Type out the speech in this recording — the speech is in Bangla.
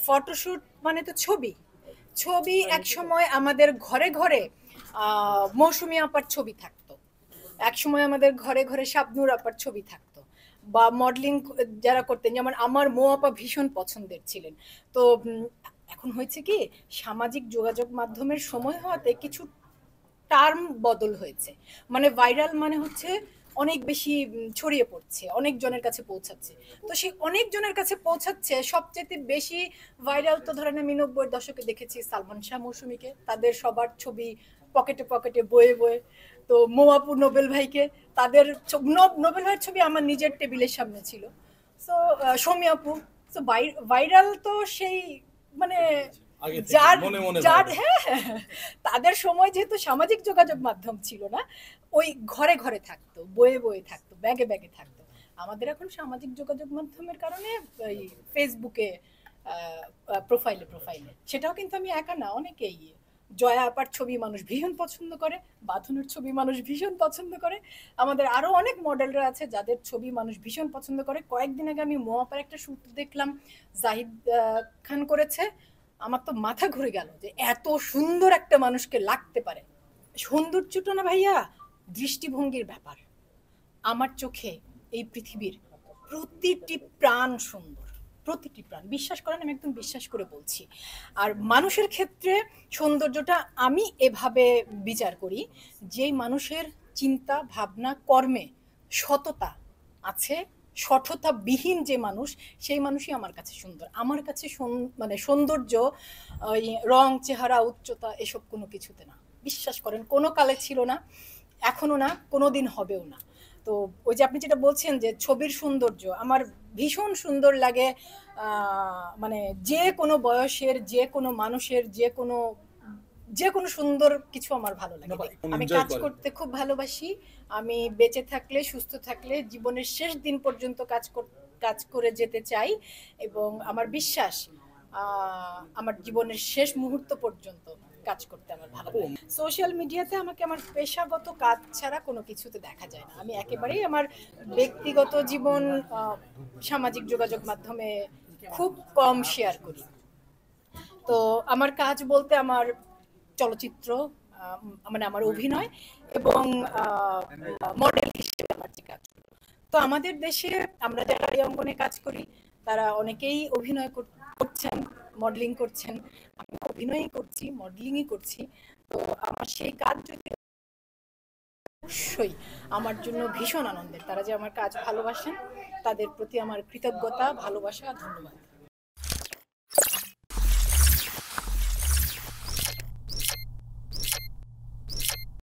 ফটোশুট মানে তো ছবি ছবি এক সময় আমাদের ঘরে ঘরে মৌসুমী আপার ছবি থাকতো, এক সময় আমাদের ঘরে ঘরে শাবনূর আপার ছবি থাকতো, বা মডেলিং যারা করতেন, যেমন আমার মো আপা ভীষণ পছন্দের ছিলেন। তো এখন হয়েছে কি, সামাজিক যোগাযোগ মাধ্যমের সময় হওয়াতে কিছু টার্ম বদল হয়েছে। মানে ভাইরাল মানে হচ্ছে অনেক বেশি ছড়িয়ে পড়ছে, অনেক জনের কাছে পৌঁছাচ্ছে। তো সেই অনেক জনের কাছে পৌঁছাচ্ছে, সবচেয়ে বেশি ভাইরাল তো ধরেন আমি 90-এর দশকে দেখেছি সালমান শাহ মৌসুমীকে, তাদের সবার ছবি পকেটে পকেটে বয়ে বয়ে। তো মোয়াপু নোবেল ভাইকে, তাদের নোবেল ভাইয়ের ছবি আমার নিজের টেবিলের সামনে ছিল। তো সৌমি আপু, তো ভাইরাল তো সেই মানে যার যার হ্যাঁ হ্যাঁ, তাদের সময় যেহেতু সামাজিক যোগাযোগ মাধ্যম ছিল না, ওই ঘরে ঘরে থাকতো, বয়ে বয়ে থাকতো, ব্যাগে ব্যাগে থাকতো। আমাদের এখন সামাজিক যোগাযোগ মাধ্যমের কারণে ওই ফেসবুকে প্রোফাইলে প্রোফাইলে, সেটাও কিন্তু আমি একা না, অনেকেই। জয়া আপার ছবি মানুষ ভীষণ পছন্দ করে, বাঁধনের ছবি মানুষ ভীষণ পছন্দ করে, আমাদের আরো অনেক মডেলরা আছে যাদের ছবি মানুষ ভীষণ পছন্দ করে। কয়েকদিন আগে আমি মো আপার একটা শুট দেখলাম, জাহিদ খান করেছে। আমার তো মাথা ঘুরে গেল যে এত সুন্দর একটা মানুষকে লাগতে পারে। সৌন্দর্যটা না ভাইয়া দৃষ্টিভঙ্গির ব্যাপার। আমার চোখে এই পৃথিবীর প্রতিটি প্রাণ সুন্দর, প্রতিটি প্রাণ, বিশ্বাস করেন, আমি একদম বিশ্বাস করে বলছি। আর মানুষের ক্ষেত্রে সৌন্দর্যটা আমি এভাবে বিচার করি, যেই মানুষের চিন্তা ভাবনা কর্মে সততা আছে, সঠতা বিহীন যে মানুষ, সেই মানুষই আমার কাছে সুন্দর। আমার কাছে মানে সৌন্দর্য ওই রং চেহারা উচ্চতা এসব কোনো কিছুতে না, বিশ্বাস করেন, কোনো কালে ছিল না, এখনো না, কোনোদিন হবেও না। তো ওই যে আপনি যেটা বলছেন যে ছবির সৌন্দর্য, আমার ভীষণ সুন্দর লাগে। মানে যে কোনো বয়সের যে কোনো মানুষের যে কোনো সুন্দর কিছু আমার ভালো লাগে। আমি কাজ করতে খুব ভালোবাসি। আমি বেঁচে থাকলে, সুস্থ থাকলে, জীবনের শেষ দিন পর্যন্ত কাজ করে যেতে চাই। এবং আমার বিশ্বাস আমার জীবনের শেষ মুহূর্ত পর্যন্ত কাজ করতে আমার ভালো লাগে। সোশ্যাল মিডিয়াতে আমাকে আমার পেশাগত কাজ ছাড়া কোনো কিছুতে দেখা যায় না। আমি একেবারেই আমার ব্যক্তিগত জীবন সামাজিক যোগাযোগ মাধ্যমে খুব কম শেয়ার করি। তো আমার কাজ বলতে আমার চলচ্চিত্র, মানে আমার অভিনয়, এবং মডেল হিসেবে আমার যে কাজ। তো আমাদের দেশে আমরা যারা এই অঙ্গনে কাজ করি তারা অনেকেই অভিনয় করছেন, মডেলিং করছেন। আমি অভিনয়ই করছি, মডেলিংই করছি। তো আমার সেই কাজ যদি অবশ্যই আমার জন্য ভীষণ আনন্দের। তারা যে আমার কাজ ভালোবাসেন, তাদের প্রতি আমার কৃতজ্ঞতা, ভালোবাসা, ধন্যবাদ।